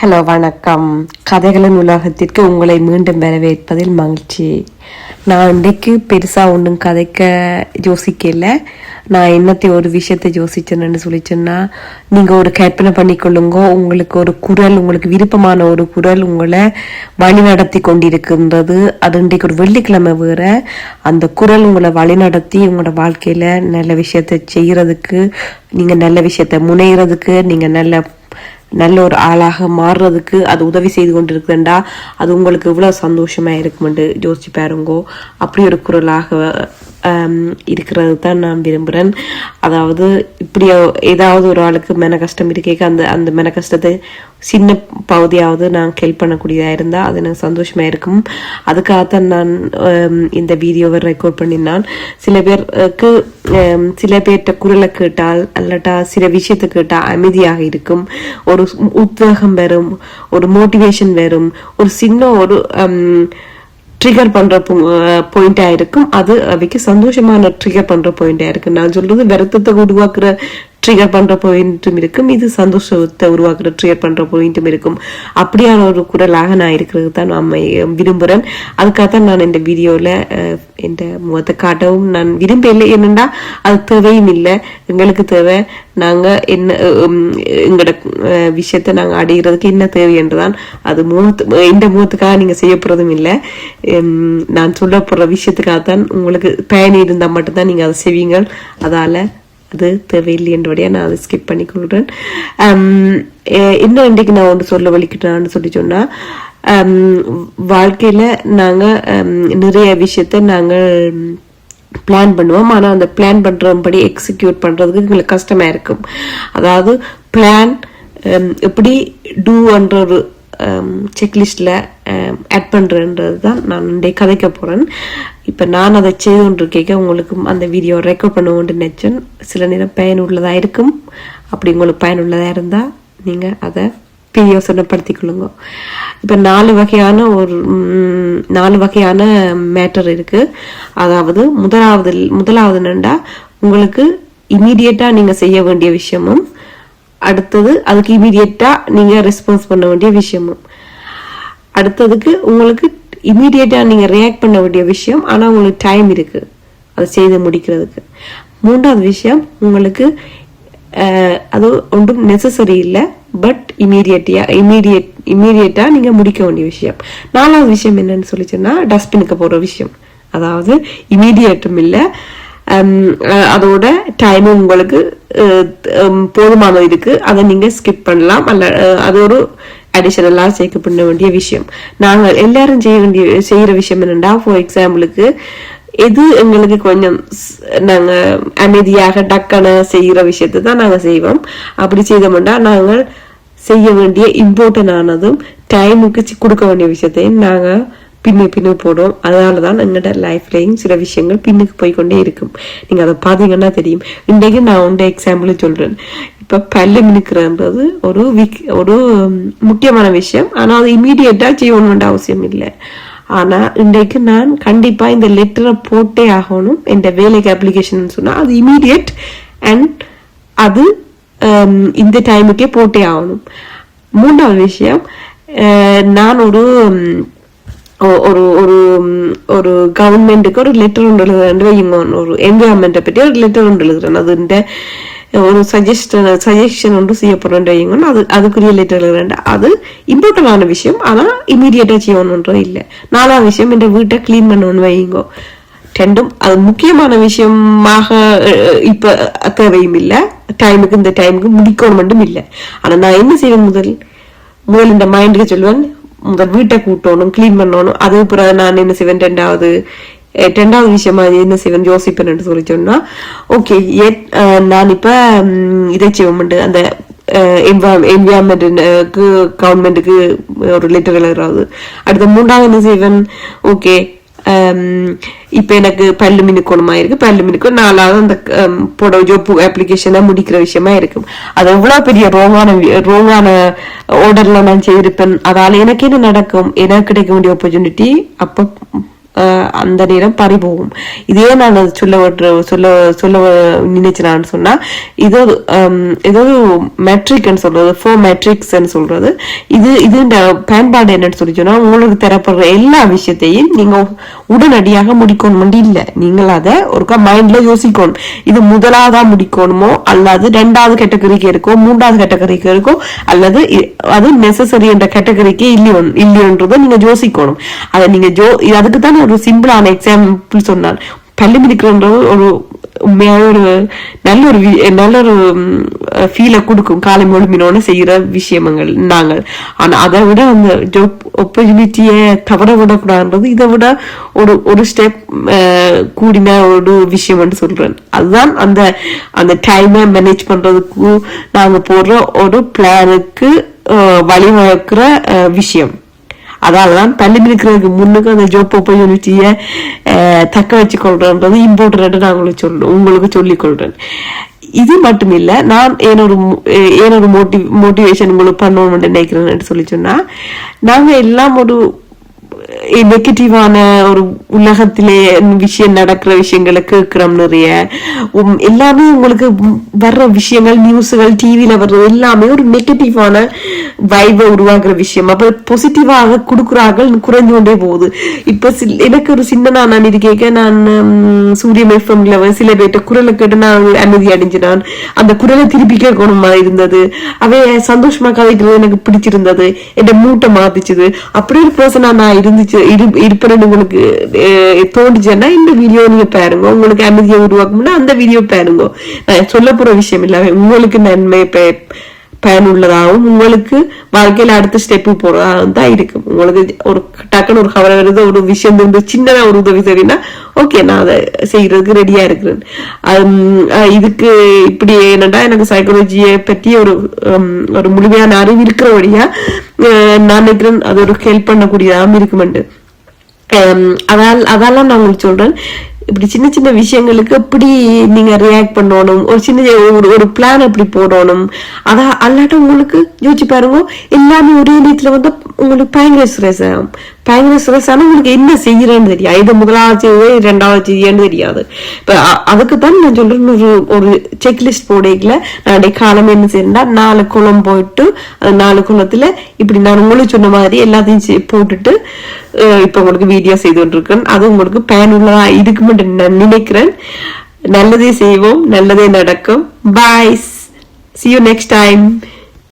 Hello வணக்கம். கதைகளின் உலகத்திற்கு உங்களை மீண்டும் வரவேற்பதில் மகிழ்ச்சி. நான் இன்றைக்கு பெருசாக ஒன்றும் கதைக்க யோசிக்கல. நான் என்னத்தை ஒரு விஷயத்தை யோசிச்சேன்னு சொல்லிச்சேன்னா, நீங்கள் ஒரு கற்பனை பண்ணிக்கொள்ளுங்க. உங்களுக்கு ஒரு குரல், உங்களுக்கு விருப்பமான ஒரு குரல் உங்களை வழி நடத்தி கொண்டிருக்கின்றது. அது இன்றைக்கு ஒரு வெள்ளிக்கிழமை வேற. அந்த குரல் உங்களை வழி நடத்தி உங்களோட வாழ்க்கையில் நல்ல விஷயத்தை செய்கிறதுக்கு, நீங்கள் நல்ல விஷயத்தை முனைகிறதுக்கு, நீங்கள் நல்ல ஒரு ஆளாக மாறுறதுக்கு அது உதவி செய்து கொண்டிருக்குதுண்டா அது உங்களுக்கு இவ்வளவு சந்தோஷமா இருக்குமென்று யோசிச்சு பாருங்கோ. அப்படி ஒரு குரலாக இருக்கிறது தான் நான் விரும்புகிறேன். அதாவது இப்படி ஏதாவது ஒரு ஆளுக்கு மென கஷ்டம் இருக்கே, அந்த மென கஷ்டத்தை சின்ன பகுதியாவது நான் ஹெல்ப் பண்ணக்கூடியதாக இருந்தால் அது எனக்கு சந்தோஷமா இருக்கும். அதுக்காகத்தான் நான் இந்த வீடியோவை ரெக்கார்ட் பண்ணினான். சில பேர்கிட்ட குரலை கேட்டால் அல்லட்டா சில விஷயத்தை கேட்டால் அமைதியாக இருக்கும், ஒரு உத்வேகம் வரும், ஒரு மோட்டிவேஷன் வரும், ஒரு சின்ன ஒரு ட்ரிகர் பண்ற பாயிண்டா இருக்கும். அது அவைக்கு சந்தோஷமான ட்ரிகர் பண்ற பாயிண்டா இருக்கு. நான் சொல்றது வருத்தத்தை உருவாக்குற ட்ரிகர் பண்ற பாயிண்ட்டும் இருக்கும், இது சந்தோஷத்தை உருவாக்குற ட்ரிகர் பண்ற பாயிண்ட்டும் இருக்கும். அப்படியான ஒரு குரலாக நான் இருக்கிறது தான் நான் விரும்புறேன். அதுக்காகத்தான் நான் இந்த வீடியோல இந்த முகத்தை காட்டவும் நான் விரும்பல. என்னன்னா அது தேவையும் இல்லை. எங்களுக்கு தேவை நாங்க என்ன எங்களோட விஷயத்த நாங்க அடைகிறதுக்கு என்ன தேவை என்றுதான். அது இந்த முகத்துக்காக நீங்க செய்ய போறதும் இல்லை. நான் சொல்ல போற விஷயத்துக்காகத்தான் உங்களுக்கு பயன் இருந்தா மட்டும்தான் நீங்க அதை செய்வீங்க. அதால அது தேவையில்லை என்றபடியா நான் அதை ஸ்கிப் பண்ணி கொள்றேன். இன்னும் இன்றைக்கு நான் ஒன்று சொல்ல வலிக்கிட்டான்னு சொன்னா, வாழ்க்கையில நாங்க நிறைய விஷயத்த நாங்கள் பிளான் பண்ணுவோம். ஆனா அந்த பிளான் பண்றபடி எக்ஸிக்யூட் பண்றதுக்கு எங்களுக்கு கஷ்டமா இருக்கும். அதாவது பிளான் எப்படி டூன்ற ஒரு செக்லிஸ்ட்ல ஆட் பண்றேன்றது தான் நான் இன்றைய கதைக்க போறேன். இப்ப நான் அதை செய்து கொண்டு கேட்க உங்களுக்கு அந்த வீடியோ ரெக்கார்ட் பண்ணுவோன்னு நினைச்சேன். சில நேரம் பயனுள்ளதா இருக்கும். அப்படி உங்களுக்கு பயனுள்ளதா இருந்தா நீங்க அதை பிரயோசனப்படுத்திக் கொள்ளுங்க. இப்ப 4 வகையான மேட்டர் இருக்கு. அதாவது முதலாவது என்னண்டா உங்களுக்கு இமீடியட்டா நீங்க செய்ய வேண்டிய விஷயமும், அடுத்தது அதுக்கு இமீடியட்டா நீங்க ரெஸ்பான்ஸ் பண்ண வேண்டிய விஷயமும், அடுத்ததுக்கு உங்களுக்கு இமீடியட்டா நீங்க ரியாக்ட் பண்ண வேண்டிய விஷயம் ஆனா உங்களுக்கு டைம் இருக்கு அதை செய்து முடிக்கிறதுக்கு. மூன்றாவது விஷயம் உங்களுக்கு அது ஒன்றும் நெசசரி இல்லை, பட் இமீடியட்டா நீங்க முடிக்க வேண்டிய விஷயம். 4வது விஷயம் என்னன்னு சொல்லிச்சுன்னா டஸ்ட்பினுக்கு போற விஷயம். அதாவது இமீடியட்டும் இல்லை, அதோட டைமும் உங்களுக்கு போதுமானது இருக்கு, அதை நீங்க ஸ்கிப் பண்ணலாம். அல்ல அது ஒரு அடிஷனலா சேர்க்க பண்ண வேண்டிய விஷயம். நாங்கள் எல்லாரும் செய்யற விஷயம் என்னன்னா, ஃபார் எக்ஸாம்பிளுக்கு எது எங்களுக்கு கொஞ்சம் நாங்க அமைதியாக டக்கான செய்யற விஷயத்தை தான் நாங்க செய்வோம். அப்படி செய்தோம்னா நாங்கள் செய்ய வேண்டிய இம்பார்ட்டன் ஆனதும் டைமுக்கு கொடுக்க வேண்டிய விஷயத்தையும் நாங்க பின்னு போடும். அதனாலதான் எங்களோட லைஃப்லயும் சில விஷயங்கள் பின்னுக்கு போய்கொண்டே இருக்கும். நீங்க அதை பாத்தீங்கன்னா தெரியும். இன்றைக்கு நான் உண்ட எக்ஸாம்பிள் சொல்றேன். இப்ப பல்லு மினுக்கிறது ஒரு முக்கியமான விஷயம். ஆனா அது இமீடியட்டா செய்யணும்ன்ற அவசியம் இல்லை. ஆனா இன்றைக்கு நான் கண்டிப்பா இந்த லெட்டரை போட்டே ஆகணும். இந்த வேலைக்கு அப்ளிகேஷன் சொன்னா அது இமீடியட் அண்ட் அது இந்த டைமுக்கே போட்டே ஆகணும். 3வது விஷயம், நான் ஒரு ஒரு கவர்மெண்ட்டுக்கு ஒரு லெட்டர் ஒன்று எழுதுறேன். ஒரு என்விரான்மெண்ட்டை பற்றி ஒரு லெட்டர் ஒன்று எழுதுறேன். அது இந்த ஒரு சஜஷன் ஒன்று செய்யப்படுறேன். அதுக்குரிய லெட்டர் எழுதுறேன். அது இம்பார்ட்டன்டான விஷயம், ஆனா இமீடியட்டா செய்யணும்ன்றது இல்லை. 4வது விஷயம், இந்த வீட்டை கிளீன் பண்ணணும்னு வைங்கோ. ரெண்டும் அது முக்கியமான விஷயமாக இப்ப தேவையும் இல்லை, இந்த டைமுக்கு முடிக்கணும் மட்டும் இல்லை. ஆனா நான் என்ன செய்வேன், முதல் இந்த மைண்டுக்கு சொல்லுவேன், முதல் வீட்டை கூட்டணும், கிளீன் பண்ணணும். அது பிறகு நான் என்ன செய்வேன், ரெண்டாவது விஷயமா என்ன செய்வேன் யோசிப்பேன் சொல்லி சொன்னா, ஓகே நான் இப்ப இதை செய்வோம், அந்த என்விரான்மெண்ட்டுக்கு கவர்மெண்ட்டுக்கு ஒரு லெட்டர் எழுதுறாது. அடுத்த 3வது என்ன செய்வேன், ஓகே இப்ப எனக்கு பல்லு மினுக்கணுமா இருக்கு, பல்லு மினுக்கும் 4வது அந்த ஜோப் அப்ளிகேஷனை முடிக்கிற விஷயமா இருக்கும். அது எவ்வளவு பெரிய ரோங்கான ஆர்டர்ல நான் செய்திருப்பேன். அதால எனக்கு என்ன நடக்கும், எனக்கு கிடைக்க வேண்டிய ஆப்பர்ச்சுனிட்டி அப்ப அந்த நேரம் பறிபோகும். இதே நான் சொல்ல நினைச்சேன்னு சொன்னா ஏதோ மெட்ரிக்னு சொல்றது 4 மெட்ரிக்ஸ் சொல்றது இது பயன்பாடு என்னன்னு சொல்லி சொன்னா உங்களுக்கு தரப்படுற எல்லா விஷயத்தையும் நீங்க உடனடியாக முடிக்கணும் இல்ல, நீங்கள் அதை ஒருக்கா மைண்ட்ல யோசிக்கணும். இது முதலாவதா முடிக்கணுமோ அல்லது 2வது கேட்டகரிக்கு இருக்கோ 3வது கேட்டகரிக்கு இருக்கோ அல்லது அது நெசசரி என்ற கேட்டகரிக்கே இல்லையோன்றதை நீங்க யோசிக்கணும். அதை நீங்க அதுக்கு தான் ஒரு சிம்பிளான எக்ஸாம்பிள் சொன்னான். பள்ளி மிதிக்கிறது ஒரு உண்மையான ஒரு நல்ல ஒரு ஃபீலை கொடுக்கும் காலை முழுமினோன்னு செய்யற விஷயங்கள் நாங்கள். ஆனா அதை விட அந்த ஜாப் ஆப்பர்ச்சுனிட்டியை தவற விடக்கூடாதுன்றது இதை விட ஒரு ஸ்டெப் கூடின ஒரு விஷயம் சொல்றேன். அதுதான் அந்த டைமை மேனேஜ் பண்றதுக்கு நாங்க போடுற ஒரு பிளானுக்கு வழிவகுக்கிற விஷயம். அதான் பள்ளி மிதிக்கிறதுக்கு முன்னுக்கு அந்த ஜாப் ஆப்பர்ச்சுனிட்டியை தக்க வச்சு கொள்றன்றது இம்பார்ட்டன்ட் நான் உங்களுக்கு சொல்லிக் கொள்றேன். இது மட்டும் இல்ல, நான் ஏனொரு மோட்டிவேஷன் உங்களுக்கு பண்ணணும்னு நினைக்கிறேன்னு சொல்லி சொன்னா, நாங்க எல்லாம் ஒரு நெகட்டிவான ஒரு உலகத்திலே நடக்கிற விஷயங்களை கேட்கிறோம். நிறைய எல்லாமே உங்களுக்கு வர்ற விஷயங்கள், நியூஸ்கள், டிவில வர்றது எல்லாமே ஒரு நெகட்டிவான வைபை உருவாக்குற விஷயம். அப்ப பாசிட்டிவாக கொடுக்குறார்கள் குறைஞ்சு கொண்டே போகுது. இப்ப எனக்கு ஒரு சின்ன நான் இருக்கேன், நான் சூரியன் எஃப்எம்ல சில பேர்ட்ட குரலை கேட்டு நான் அமைதி அடைஞ்சு நான் அந்த குரலை திருப்பி கேட்கணுமா இருந்தது. அவை சந்தோஷமா கதைக்கிறது எனக்கு பிடிச்சிருந்தது, என் மூட்டை மாத்திச்சுது. அப்படி ஒரு பர்சனா நான் இருப்பேன்னு உங்களுக்கு தோணுச்சுன்னா இந்த வீடியோ நீங்க பாருங்க. உங்களுக்கு அமைதியை உருவாக்கணும்னா அந்த வீடியோ பாருங்க. நான் சொல்ல போற விஷயம் இல்லாம உங்களுக்கு நன்மை பயனுள்ளதாகவும் உங்களுக்கு வாழ்க்கையில அடுத்த ஸ்டெப்பு போறதாகவும் தான் இருக்கு. உங்களுக்கு ஒரு டக்குன்னு ஒரு கவலை வருது, ஒரு விஷயம் இருந்து சின்னதா ஒரு உதவி சரின்னா ஓகே, நான் அதை செய்யறதுக்கு ரெடியா இருக்கிறேன். இதுக்கு இப்படி என்னடா எனக்கு சைக்காலஜியை பற்றி ஒரு முழுமையான அறிவு இருக்கிறபடியா நான் நினைக்கிறேன் அது ஒரு ஹெல்ப் பண்ணக்கூடியதாகவும் இருக்குமெண்டு. அதெல்லாம் நான் உங்களுக்கு சொல்றேன். இப்படி சின்ன சின்ன விஷயங்களுக்கு எப்படி நீங்க ரியாக்ட் பண்ணணும், ஒரு சின்ன ஒரு பிளான் எப்படி போடணும், அதான் அல்லாட்ட உங்களுக்கு யோசிச்சு பாருங்க. எல்லாமே ஒரே நேரத்துல வந்து உங்களுக்கு பயங்கர ஸ்ட்ரெஸ் ஆகும். பயங்கர ஸ்ட்ரெஸ் ஆனா உங்களுக்கு என்ன செய்யறேன்னு தெரியாது, இது முதலாவது செய்ய 2வது செய்யன்னு தெரியாது. இப்ப அதுக்குதான் நான் சொல்றேன், ஒரு செக்லிஸ்ட் போடல நான் காலமே என்ன செய்யறா 4 குளம் போயிட்டு 4 குளத்துல இப்படி நான் உங்களுக்கு சொன்ன மாதிரி எல்லாத்தையும் போட்டுட்டு இப்ப உங்களுக்கு வீடியோ செய்து கொண்டிருக்கேன். அது உங்களுக்கு பயனுள்ளதா இருக்குமென்று நான் நினைக்கிறேன். நல்லதே செய்வோம், நல்லதே நடக்கும். பாய், see you next time.